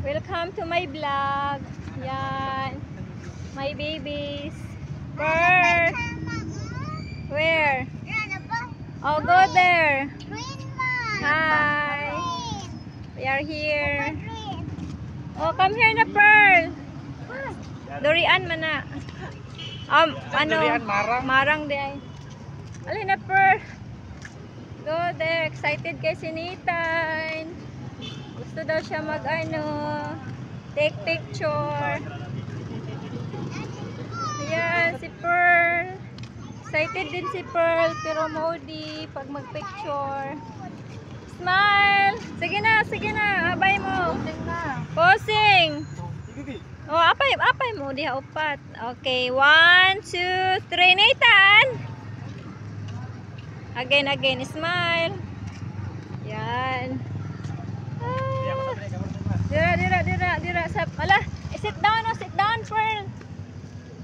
Welcome to my vlog. Yan. My babies. Where? Where? Oh, go there. Hi. We are here. Oh, come here na, Pearl. Durian man na. Ano? Marang di ay. Alin na, Pearl. Go there. Excited kay si Nathan. Gusto daw siya mag-ano, take picture. Ayan, si Pearl. Excited din si Pearl, pero maudi pag mag-picture. Smile! Sige na, abay mo. Posing! Oh, apay mo, diha upat. Okay, 1, 2, 3, Nathan! Again, smile. Yan. Dira. Ala, sit down, Pearl.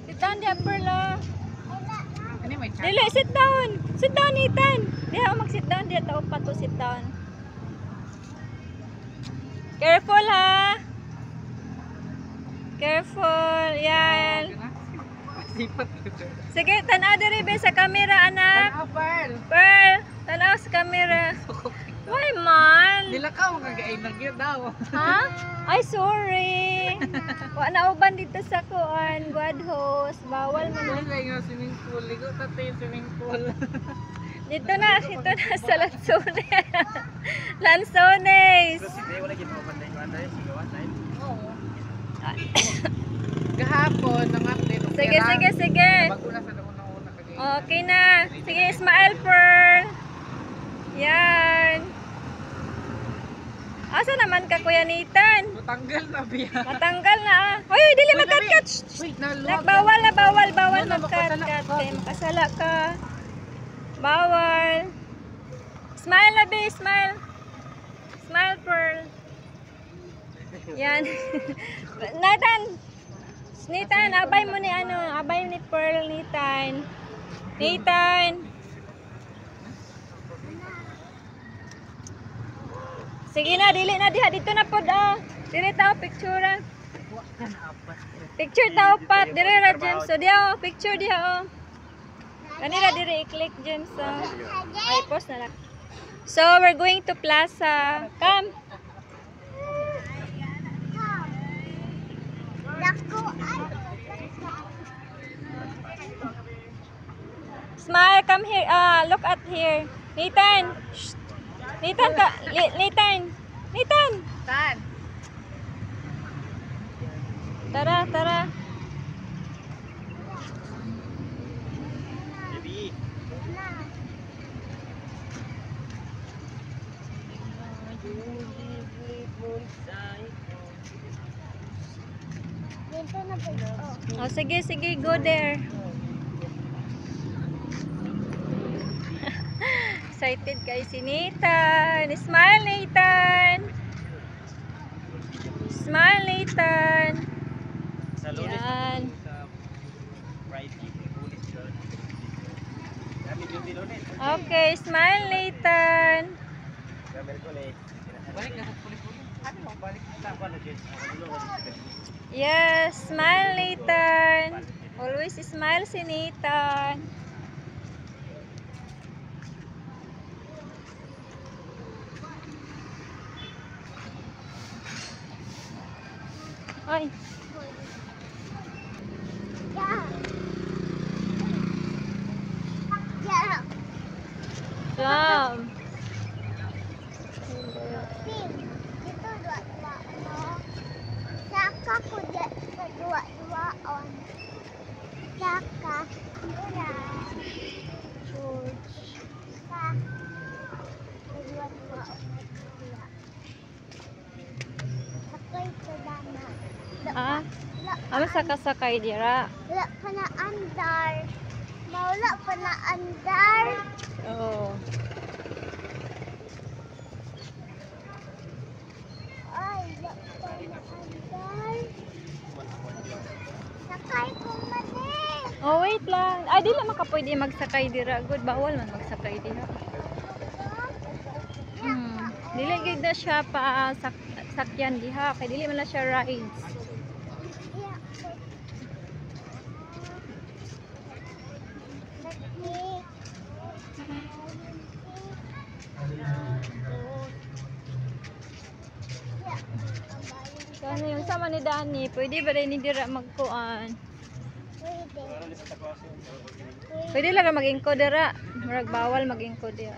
Sit down dia, Pearl. Dili, sit down. Sit down, Nathan. Diha mag-sit down dia tao pa to sit down. Careful ha. Careful. Yan. Sige, tanaw diri be sa camera, anak. Pearl, tanaw sa camera. Why man? Dila ka magagain na gyud daw. Ha? Ay sorry. Wa na uban dito sa kuan, God host. Bawal man. Ay, nga swimming pool. Ligo tatay swimming pool. Dito na sa Lanzones. Lanzones. Kahapon nang update. Sige. Bago na sa una kagay. Okay na. Sige, smile, Pearl. Yan. Asa naman ka, Kuya Nathan? Matanggal na biya. Matanggal na ah. Hoy, dili magkat-kat. Wait, Bawal magkat-kat. Kaya makasala ka. Bawal. Smile na, be. Smile. Smile, Pearl. Yan. Nathan, abay mo ni abay ni Pearl, Nathan. Sige na, dili na diha dito na pod oh. Dili tao picture. Picture tao pat, dili ra James. So diha oh, picture diha oh. Kanila diri i-click James oh. Ay post na lang. So we're going to Plaza. Come. Smile, come here. Look at here. Nathan. Shh. Nathan. Tan. Tara. Oh, sige, go there. Excited kay si Nathan. Smile, Nathan. Yan. Okay, smile, Nathan. Yes, smile, Nathan. Always smile si Nathan. Ay. Jump. Itu dua-dua no. Saka ko dua-dua on. Saka mula. Saka dua-dua on. Sakay ko dana. Ano sakay dira? Wala pa na andar. Wala pa na andar. Oh. Ay, wala pa na andar. Sakay ko mali. Oh, wait lang. Ay, di lang makapwede magsakay dira. Good, bawal man magsakay dira. Dili gid na siya pa sakyan diha kay dili man na siya rides. Kano yung sama ni Dani, pwede ba rin ni dira magkuan? Pwede lang ka mag-ingko dira. Murag bawal mag-ingko dira.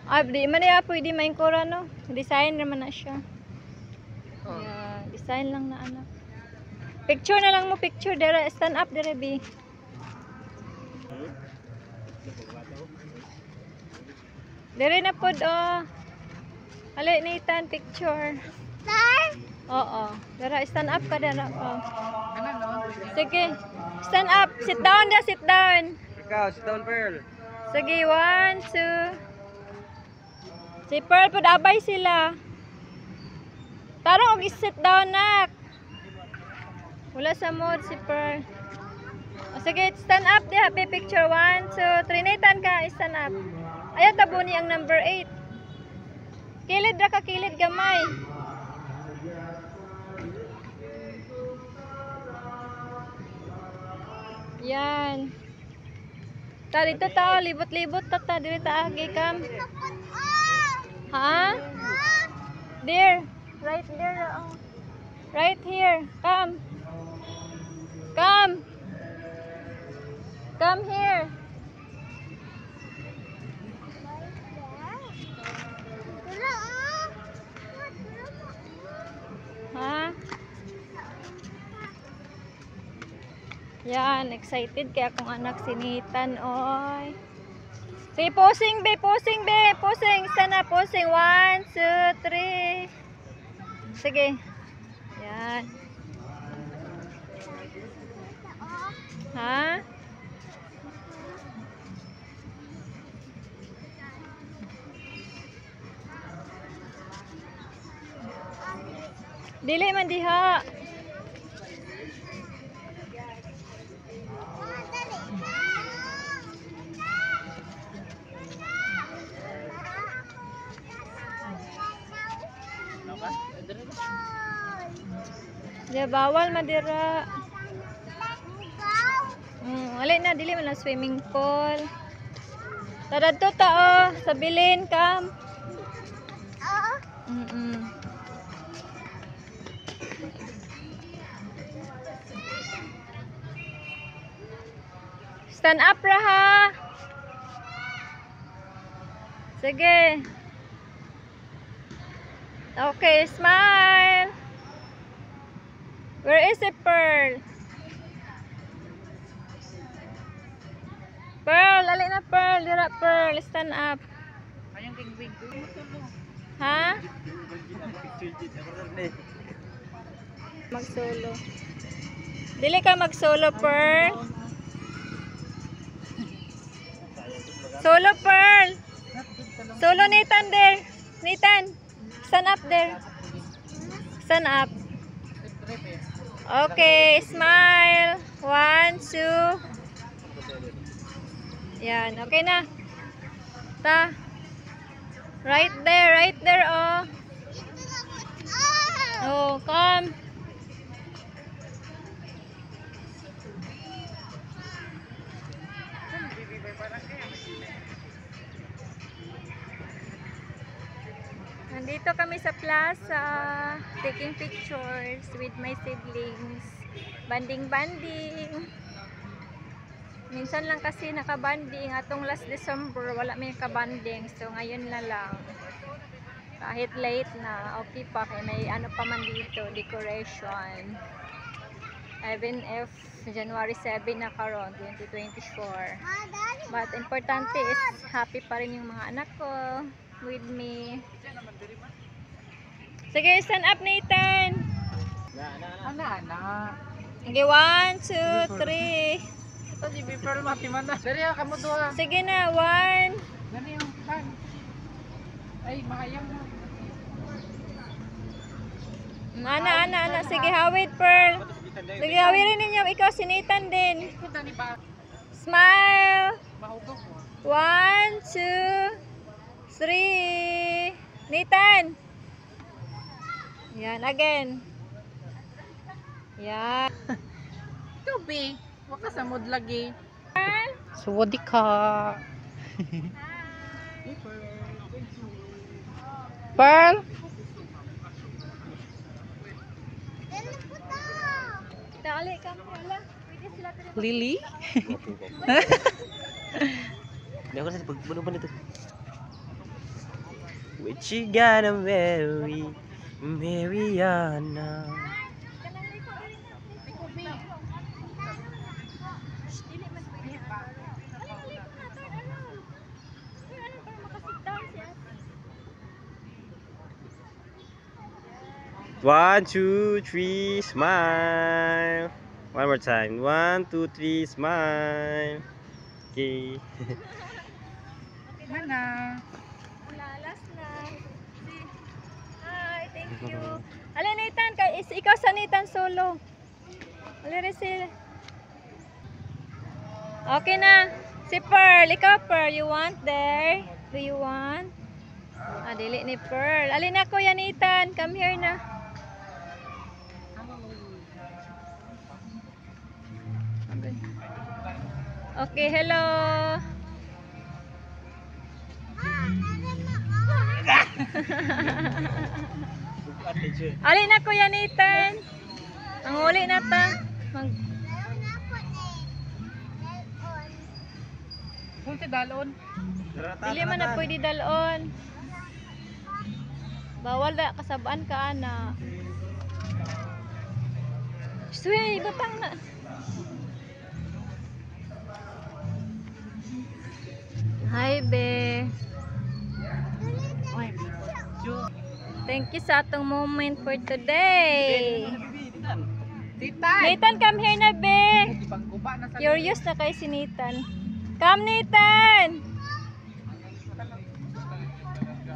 Ay, di man ya pwede maingkora no. Design naman na siya. Yeah, design lang na anak. Picture na lang mo, picture dira, stand up dira bi. Dere na pod oh. Ali Nathan picture. Sir? Oo. Dara stand up ka dara ko. Ano no? Sige. Stand up. Sit down da, sit down. Ikaw, sit down, Pearl. Sige, 1, 2. Si Pearl pod abay sila. Tarong og sit down nak. Wala sa mood si Pearl. O, sige, stand up di happy picture 1, 2, 3. Nathan ka, stand up. Ayaw tabo ni ang number 8. Kilid ra ka, kilid gamay. Yan. Ta dito ta, libot-libot ta ta diri ta agi kam. Ha? There. Right there. Oh. Right here. Come. Come. Come here. Ha? Yan, excited kaya akong anak si Nathan, oy. Sige, posing be, posing be, posing, sana posing, 1, 2, 3. Sige. Yan. Ha? Dili man diha. Di bawal madira. Ali na dili man na swimming pool. Tara to ta oh, sa bilin kam. Stand up ra ha. Sige. Okay, smile. Where is it, Pearl? Pearl, ali na Pearl. Dira Pearl, stand up. Ayong king-wing ko. Ha? Mag-solo. Dili ka mag-solo, Pearl. Solo, Pearl. Solo, Nathan, there. Nathan, stand up there. Stand up. Okay, smile. 1, 2. Yan, okay na. Ta. Right there, oh. Oh, come. Nandito kami sa plaza, taking pictures with my siblings. Banding-banding. Minsan lang kasi nakabanding. Atong last December, wala may kabanding. So, ngayon na lang. Kahit late na, okay pa. Kaya may ano pa man dito, decoration. Even if January 7 na karon, 2024. But importante is happy pa rin yung mga anak ko with me. Sige, stand up, Nathan. Ana. Okay, 1, 2, 3. Ito si Pearl matiman na. Dari kamu doa. Sige na, 1. Gani yung pan. Ay, mahayang na. Ana. Sige, hawid, Pearl. Sige, hawirin ninyo. Ikaw, si Nathan din. Kita ni ba? Smile. Mahugog mo. 1, 2. 3. Nathan. Yan, again. Yan. Tubi. Waka sa mood lagi. Pearl. Sawadika. Pearl. Ano po to? Dali ka mo. Wala. Pwede sila tira. Lily. Hindi ako kasi pagbuno pa nito. What you gotta marry, Mariana. Kanang liko rin na. Tubi. Dili man pwede. Wala liko na. Turn around. Turn around para makasit down siya. 1, 2, 3, smile. One more time. 1, 2, 3, smile. Okay. Mana. Wala, last na. Hi, thank you. Alin, Nathan, ikaw sa Nathan solo. Alin, Rizal. Okay na. Si Pearl, ikaw Pearl, you want there? Do you want? Ah, dili ni Pearl. Alin na kuya Nathan, come here na. Okay, hello. Alin na kuya Nathan. Ang uli na ta. Meron na po Kung si dalon. Dili man na pwede dalon. Bawal na kasabaan ka ana. Sway, batang na. Hi be. Thank you sa atong moment for today. Tita. Nathan, come here na be. Pangguba na sa Curious na kay si Nathan. Come Nathan.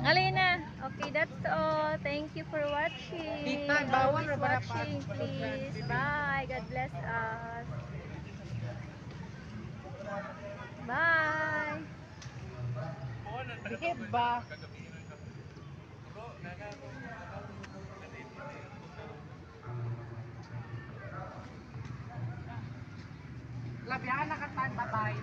Alina. Okay, that's all. Thank you for watching. Nathan, bawal Always ra ba na watching, please. Bye. God bless us. Bye. Dikit ba? Labihan na ka tan, bye-bye.